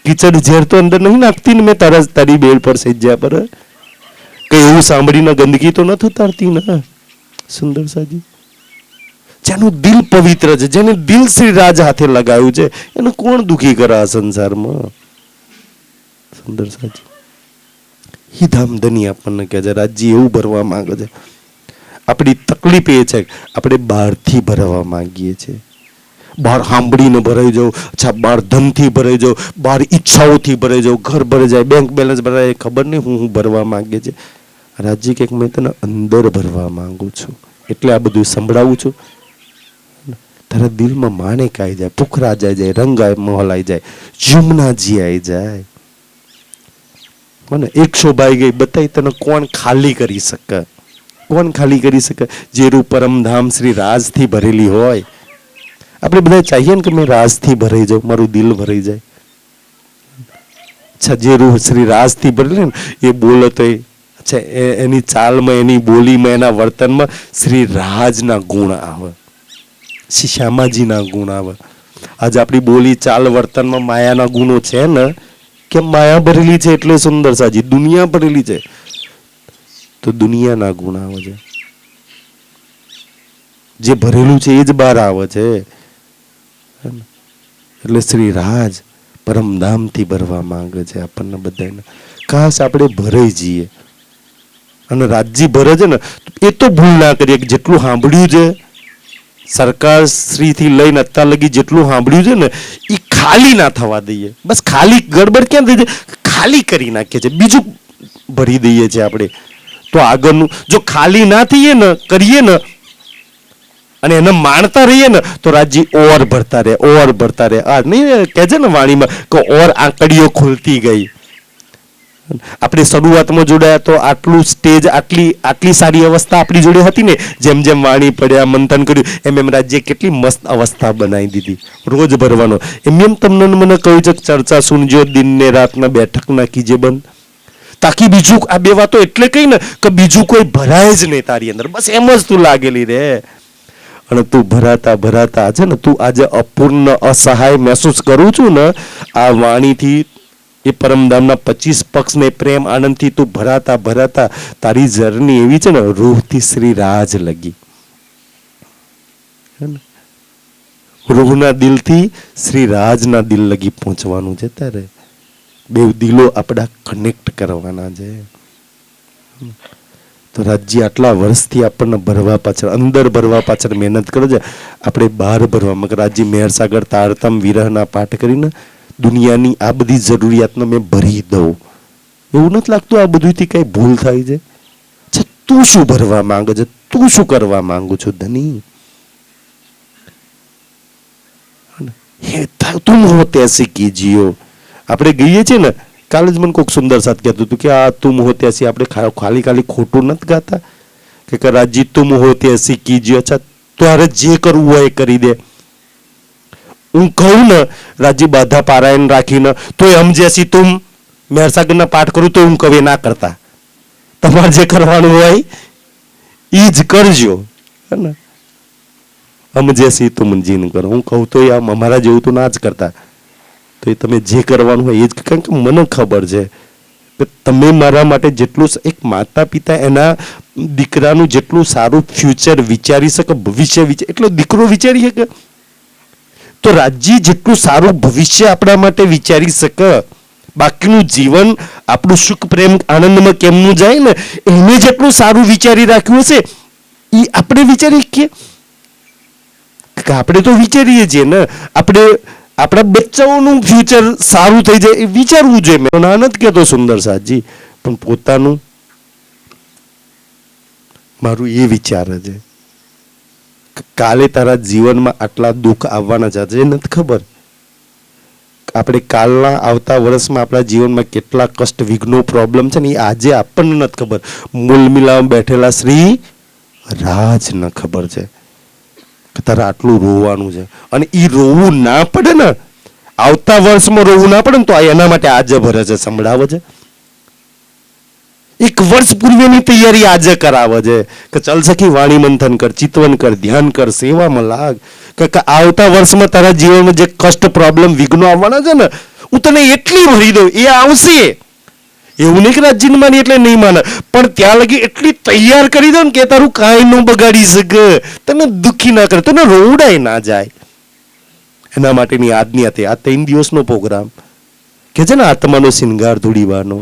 કીચડ ઝેર તો અંદર નહીં નાખતી ને મેં તારી બેડ પર સજ્જા પર? કઈ એવું સાંભળીને ગંદકી તો નથી ઉતારતી ને? સુંદર સાજી, જેનું દિલ પવિત્ર છે, જેને દિલ શ્રી રાજ હાથે લગાવ્યું છે, એને કોણ દુખી કરે આ સંસારમાં? સુંદર સાજી, ઈ ધામધની આપણને કહે છે. રાજજી એવું ભરવા માંગે છે. આપણી તકલીફ એ છે આપણે બહારથી ભરવા માંગીએ છીએ. બહાર સાંભળીને ભરાઈ જાવ, અચ્છા બહાર ધનથી ભરાઈ જાવ, બહાર ઈચ્છાઓથી ભરાઈ જાવ, ઘર ભરાઈ જાય, બેંક બેલેન્સ ભરાય, ખબર નહીં હું ભરવા માંગે છે. રાજજી કે મેં તને અંદર ભરવા માંગુ છું, એટલે આ બધું સંભળાવું છું. તારા દિલમાં માણેક આવી જાય, પુખરા જાય, રંગ મહોલાઈ જાય, જુમનાજી આવી જાય. મને 100 બાઈ ગઈ બતાવી, તને કોણ ખાલી કરી શકે? કોણ ખાલી કરી શકે? જેરું પરમધામ શ્રી રાજથી ભરેલી હોય. આપણે બધા ચાહીએ ને કે મેં રાજથી ભરાઈ જાઉં, મારું દિલ ભરાઈ જાય. અચ્છા જે રૂહ શ્રી રાજથી ભરેલી ને એ બોલે તો અચ્છા એની ચાલમાં, એની બોલીમાં, એના વર્તનમાં શ્રી રાજના ગુણ આવે, શ્રી શ્યામાજીના ગુણ આવે. આજે આપણી બોલી ચાલ વર્તનમાં માયાના ગુણો છે ને, કે માયા ભરેલી છે એટલે સુંદર સાજી, દુનિયા ભરેલી છે તો દુનિયાના ગુણ આવે છે. જે ભરેલું છે એ જ બહાર આવે છે. એટલે શ્રી રાજ પરમધામથી ભરવા માંગે છે આપણને બધાને. કાશ આપણે ભરાઈ જઈએ. અને રાજજી ભરે છે ને એ તો ભૂલ ના કરીએ કે જેટલું સાંભળ્યું છે સરકાર શ્રીથી લઈને અત્યાર લગી જેટલું સાંભળ્યું છે ને એ ખાલી ના થવા દઈએ. બસ ખાલી ગડબડ ક્યાં થઈ જાય, ખાલી કરી નાખીએ છીએ, બીજું ભરી દઈએ છીએ આપણે. તો આગળનું જો ખાલી ના થઈએ ને, કરીએ ને અને એને માણતા રહીએ ને તો રાજજી ઓર ભરતા રહે, ઓર ભરતા રહે. આ નહીં કહે છે ને વાણીમાં કે ઓર આંકડીઓ ખુલતી ગઈ. આપણે શરૂઆતમાં જોડાયા તો આટલું સ્ટેજ, આટલી સારી અવસ્થા આપણી જોડે હતી ને, જેમ જેમ વાણી પડ્યા, મંથન કર્યું, એમ એમ રાજ્ય કેટલી મસ્ત અવસ્થા બનાવી દીધી રોજ ભરવાનો. એમ તમને મને કહ્યું છે ચર્ચા સુનજો, દિન ને રાતના બેઠક ના કીજે બંધ, તાકી બીજું આ બે વાતો એટલે કઈ ને કે બીજું કોઈ ભરાય જ નહીં તારી અંદર, બસ એમ જ તું લાગેલી રે. અને તું ભરાતા ભરાતા છે ને, તું આજે અપૂર્ણ અસહાય મહેસૂસ કરું છું ને આ વાણીથી, એ પરમધામના 25 પક્ષને પ્રેમ આનંદથી તું ભરાતા ભરાતા તારી જર્ની એવી છે ને, રૂહથી શ્રી રાજ લગી. રૂહના દિલથી શ્રી રાજના દિલ લગી પહોંચવાનું છે. તારે બે દિલો આપણા કનેક્ટ કરવાના છે. તો રાજ્ય આટલા વર્ષથી આપણને ભરવા પાછળ, અંદર ભરવા પાછળ મહેનત કરે છે. આપણે બહાર ભરવામાં રાજ્ય મેહરસાગર તારતમ વિરહના પાઠ કરીને દુનિયાની આ બધી જરૂરિયાતને મેં ભરી દઉં. એવું નથી લાગતું આ બધુંથી કઈ ભૂલ થાય છે? તું શું ભરવા માંગે છે? તું શું કરવા માંગુ છું ધની? તુમ હો તૈસી કીજીઓ. આપણે ગઈએ છીએ ને, કાલે જ મને કોઈક સુંદર સાથ કહેતું હતું કે આ તુમ હો તૈસી આપણે ખાલી ખાલી ખોટું નથી ગાતા કે રાજજી તુમ હો તૈસી કીજીઓ. અચ્છા, તારે જે કરવું હોય એ કરી દે. હું કહું ને રાજજી બાધા પારાયણ રાખીને તોય હમ જેસી તુમ મેહરસાગરના પાઠ કરું તો હું કવે ના કરતા. તમારે જે કરવાનું હોય એ જ કરજો. હે ને? હમ જેસી તુમ જીન કરો. હું કહું તો આમ અમારા જેવું તો ના જ કરતા. તો એ તમે જે કરવાનું હોય એ જ. કારણ કે મને ખબર છે કે તમે મારા માટે જેટલું, એક માતા પિતા એના દીકરાનું જેટલું સારું ફ્યુચર વિચારી શકે, ભવિષ્ય એટલો દીકરો વિચારી શકે. તો રાજ્ય જેટલું સારું ભવિષ્ય આપણા માટે વિચારી શકે, બાકીનું જીવન આપણું સુખ પ્રેમ આનંદમાં કેમનું જાય ને, એને જેટલું સારું વિચારી રાખ્યું હશે એ આપણે વિચારી શકીએ? આપણે તો વિચારીએ છીએ ને, આપણે આપણા બચ્ચાઓનું ફ્યુચર સારું થઈ જાય એ વિચારવું જોઈએ. મેં ના નથી કહેતો સુંદર સાજી, પણ પોતાનું મારું એ વિચાર છે. કાલે તારા જીવનમાં આટલા દુઃખ આવવાના છે, આજે નથી ખબર. આપણે કાલના આવતા વર્ષમાં આપણા જીવનમાં કેટલા કષ્ટ, વિઘ્નો, પ્રોબ્લેમ છે ને એ આજે આપણને નથી ખબર. મૂલ મિલામાં બેઠેલા શ્રી રાજને ખબર છે કે તારે આટલું રોવાનું છે. અને એ રોવું ના પડે ને, આવતા વર્ષમાં રોવું ના પડે ને, તો એના માટે આજે ભરે છે, સંભળાવે છે. એક વર્ષ પૂર્વેની તૈયારી આજે કરાવે છે કે ચલ સખી વાણી મંથન કર, ચિતવન કર, ધ્યાન કર, સેવામાં લાગ. કે આવતા વર્ષમાં તારા જીવનમાં જે કષ્ટ, પ્રોબ્લેમ, વિઘ્નો આવવાના છે ને, હું તને એટલી ભરી દઉં, એ આવશે. એવું નહીં કે રાજ્ય માની એટલે નહીં માને, પણ ત્યાં લગી એટલી તૈયાર કરી દો ને કે તારું કાંઈ ન બગાડી શકે, તને દુઃખી ના કરે, તને રોવડાય ના જાય. એના માટેની આજની હતી આ 3 દિવસનો પ્રોગ્રામ કે છે ને, આત્માનો શિંગાર ધૂળીવાનો.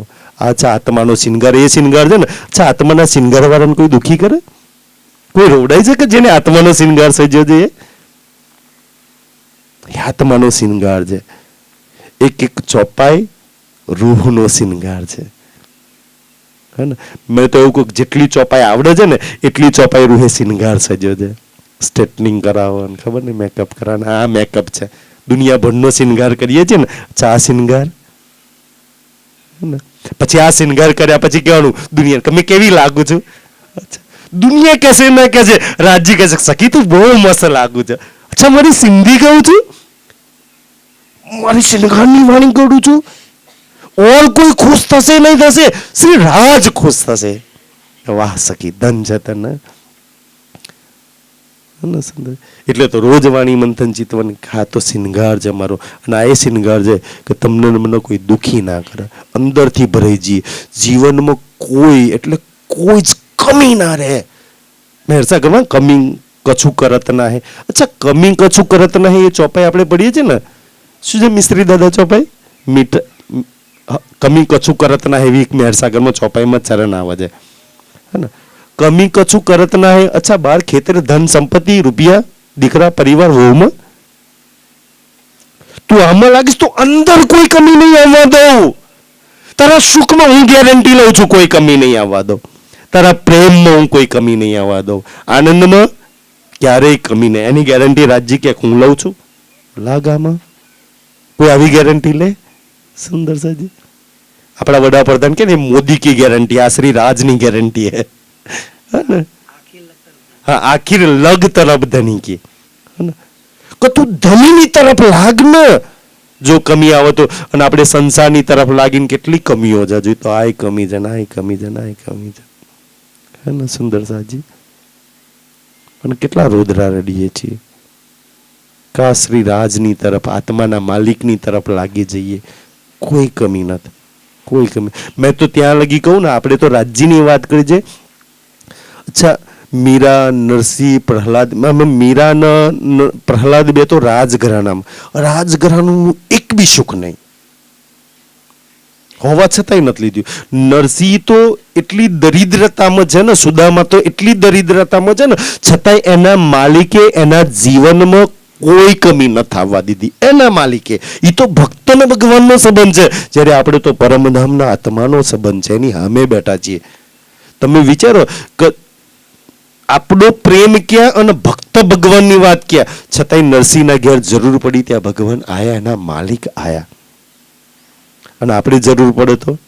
અચ્છા, આત્માનો શિંગાર એ શિંગાર છે ને. અચ્છા, આત્માના શિંગાર વાળાને કોઈ દુઃખી કરે? કોઈ રોવડાય છે કે જેને આત્માનો શિંગાર સજ્યો છે? એ આત્માનો શિંગાર છે. એક એક ચોપાઈ રૂહનો શિંગાર છે. હે ને? મેં તો એવું કહું, જેટલી ચોપાઈ આવડે છે ને એટલી ચોપાઈ રૂહે શિંગાર સજ્યો છે. સ્ટ્રેટનિંગ કરાવો, ખબર નહીં, મેકઅપ કરાવવાનો. આ મેકઅપ છે. દુનિયાભરનો શિંગાર કરીએ છીએ ને, આ શિંગાર. પછી આ શિંગાર કર્યા પછી કહેવાનું દુનિયા તમે કેવી લાગુ છું? દુનિયા કહેશે ના કહેશે, રાજ્ય કહેશે સખી તું બહુ મસ્ત લાગુ છે. અચ્છા, મારી સિંધી કહું છું, મારી શિંગારની વાણી કરું છું, ઓર કોઈ ખુશ થશે નહીં થશે, શ્રી રાજ ખુશ થશે. વાહ સખી, ધન છે તને. એટલે તો રોજ વાણી મંથન ચિતવન આ તો શિંગાર છે મારો. અને આ એ શિંગાર છે કે તમને મને કોઈ દુઃખી ના કરે, અંદરથી ભરાઈ જઈએ. જીવનમાં કોઈ એટલે કોઈ જ કમી ના રહે. મેહરસાગરમાં કમી કછું કરત ના હે. અચ્છા, કમી કછું કરત ના હે એ ચોપાઈ આપણે પડીએ છીએ ને, શું છે મિસ્ત્રી દાદા ચોપાઈ? કમી કછું કરત ના હે એવી મેહરસાગરમાં ચોપાઈમાં ચરણ આવે છે. હે ને? કમી કછું કરત ના હે. અચ્છા, બાર ખેતર, ધન સંપત્તિ, રૂપિયા, દીકરા, પરિવાર, હોમાં તું આમાં લાગીશ તો અંદર કોઈ કમી નહીં આવવા દઉં. તારા સુખમાં હું ગેરંટી લઉં છું, કોઈ કમી નહીં આવવા દઉં. તારા પ્રેમમાં હું કોઈ કમી નહીં આવવા દઉં. આનંદમાં ક્યારેય કમી નહીં. એની ગેરંટી રાજ્ય કે હું લઉં છું? લાગામાં કોઈ આવી ગેરંટી લે? સુંદર સાજી, આપણા વડાપ્રધાન કે ને મોદી की गारंटी, આ શ્રી રાજની ગેરંટી है ना? हाँ, आखिर लग तरफ धनी की, है ना? કે તું ધનીની તરફ લાગ ને. જો કમી આવે તો, અને આપણે સંસારની તરફ લાગીને કેટલી કમીઓ છે, જોઈ તો આ કમી છે, ના કમી છે, ના કમી છે. હે ને સુંદર સાજી? અને કેટલા રોદરા રડીએ છીએ. કા શ્રી રાજની તરફ, આત્માના માલિકની તરફ લાગી જઈએ. કોઈ કમી નથી, કોઈ કમી. મેં તો ત્યાં લગી કહું ને, આપણે તો રાજ્યની વાત કરી છે. અચ્છા, મીરા, નરસિંહ, પ્રહલાદ, મીરા ને પ્રહલાદ બે તો રાજઘરાણાનું એક બી સુખ નહીં હોવા છતાંય નથી લીધું. નરસિંહ તો એટલી દરિદ્રતામાં છે ને, સુદામા તો એટલી દરિદ્રતામાં છે ને, છતાંય એના માલિકે એના જીવનમાં કોઈ કમી ન થવા દીધી. એના માલિકે. એ તો ભક્ત ને ભગવાનનો સંબંધ છે, જ્યારે આપણે તો પરમધામના આત્માનો સંબંધ છે, એની સામે બેઠા છીએ. તમે વિચારો કે આપણો પ્રેમ ક્યાં અને ભક્ત ભગવાનની વાત ક્યાં, છતાંય નરસિંહના ઘેર જરૂર પડી ત્યાં ભગવાન આયા, એના માલિક આયા. અને આપણે જરૂર પડે તો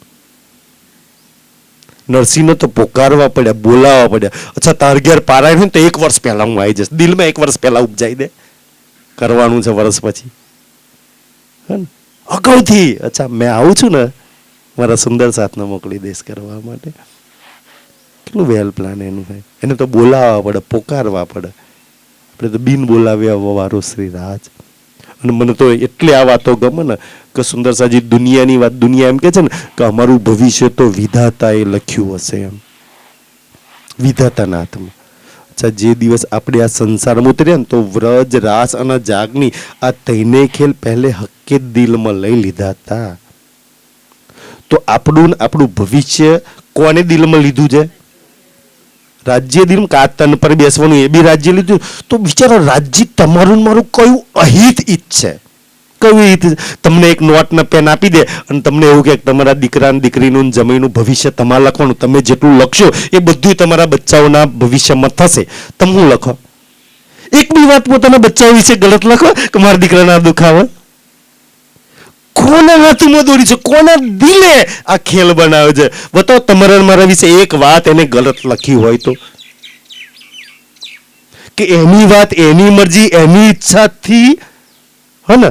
નરસિંહને તો પોકારવા પડ્યા, બોલાવવા પડ્યા. અચ્છા, તાર ઘેર પારાયણ હોય તો 1 વર્ષ પહેલા હું આવી જઈશ. દિલમાં 1 વર્ષ પહેલા ઉપજાઈ દે, કરવાનું છે વર્ષ પછી, હે ને, અગાઉથી. અચ્છા, મેં આવું છું ને, મારા સુંદર સાથને મોકલી દઈશ કરવા માટે. કેટલું વેલ પ્લાન એનું થાય. એને તો બોલાવવા પડે, પોકારવા પડે. આપણે તો બિન બોલાવ્યા વારો શ્રી રાજ. અને મને તો એટલે આ વાતો ગમે ને કે સુંદર સાજી દુનિયાની વાત, દુનિયા એમ કે છે ને કે અમારું ભવિષ્ય તો વિધાતાએ લખ્યું હશે, એમ વિધાતાના હાથમાં. અચ્છા, જે દિવસ આપણે આ સંસારમાં ઉતર્યા ને, તો વ્રજ, રાસ અને જાગની આ તૈને ખેલ પહેલે હક્કે દિલમાં લઈ લીધા હતા. તો આપણું ભવિષ્ય કોને દિલમાં લીધું છે? રાજ્ય દિલ કાતન પર બેસવાનું, એ બી રાજ્ય લીધું. તો બિચારો રાજ્ય તમારું મારું કયું અહિત ઈચ્છે, કયું હિત? તમને એક નોટ ને પેન આપી દે અને તમને એવું કે તમારા દીકરા દીકરીનું જમીનનું ભવિષ્ય તમારે લખવાનું. તમે જેટલું લખશો એ બધું તમારા બચ્ચાઓના ભવિષ્યમાં થશે. તમે શું લખો? એક બી વાત પોતાના બચ્ચાઓ વિશે ગલત લખો કે મારા દીકરાના દુખાવે? કોના હાથમાં દોરી છે? કોના દિલે આ ખેલ બનાવે છે? બતાવો તમારા મારા વિશે એક વાત એને ગલત લખી હોય તો, કે એની વાત, એની મરજી, એની ઈચ્છાથી, હે ને,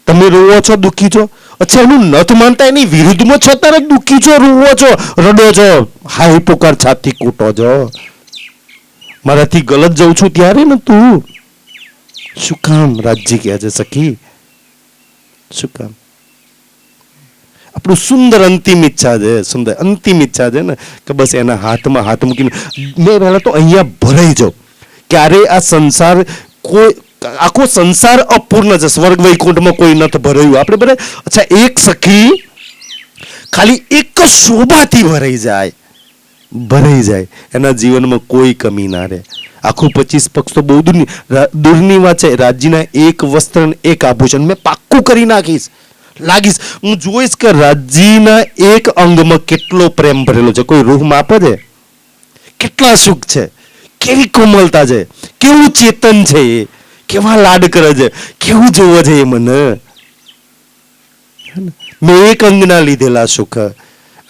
તમે રોવો છો, દુઃખી છો. અચ્છા, એનું નથી માનતા, એની વિરુદ્ધમાં છો, ત્યારે દુઃખી છો, રોવો છો, રડો છો, હાય પુકાર છાતી કૂટો છો. મારાથી ગલત જઉં છું ત્યારે ને તું શું કામ રાજ્ય કહે છે સખી? શું કામ? આપણું સુંદર અંતિમ ઈચ્છા છે, સુંદર અંતિમ ઈચ્છા છે ને કે બસ એના હાથમાં હાથ મૂકીને મેં પહેલા તો અહીંયા ભરાઈ જાઉં. ક્યારે આ સંસાર, કોઈ આખો સંસાર અપૂર્ણ છે, સ્વર્ગ વૈકુંઠમાં કોઈ નથી ભરાયું. આપણે બધા અચ્છા, એક સખી ખાલી એક શોભાથી ભરાઈ જાય, એના જીવનમાં કોઈ કમી ના રહે. આખું 25 પક્ષ તો બહુ દૂરની વાત છે. રાજ્યના એક વસ્ત્ર, એક આભૂષણ મેં પાક્કું કરી લાગીશ. હું જોઈશ કે રાજ્યના એક અંગમાં કેટલો પ્રેમ ભરેલો છે. કોઈ રૂહ માપે છે? કેટલા સુખ છે, કેવી કોમલતા છે, કેવું ચેતન છે, કેવા લાડ કરે છે, કેવું જોવે છે એ મને. મેં એક અંગના લીધેલા સુખ,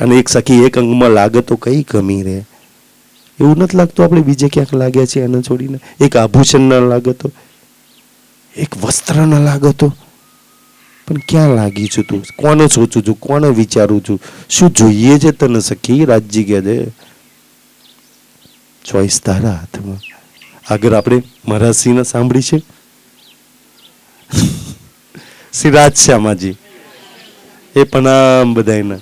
અને એક સખી એક અંગમાં લાગે તો કઈ કમી રહે? એવું નથી લાગતું આપણે બીજે ક્યાંક લાગ્યા છે એને છોડીને? એક આભૂષણ ના લાગે તો, એક વસ્ત્ર ના લાગે તો, પણ ક્યાં લાગી છું તું? કોને સોચું છું? કોને વિચારું છું? શું જોઈએ છે તને સખી? રાજ્ય કે છે ચોઈસ તારા હાથમાં. આગળ આપણે મહારાજસિંહને સાંભળી છે, શ્રી રાજશ્યામાજી. એ પણ આમ બધાના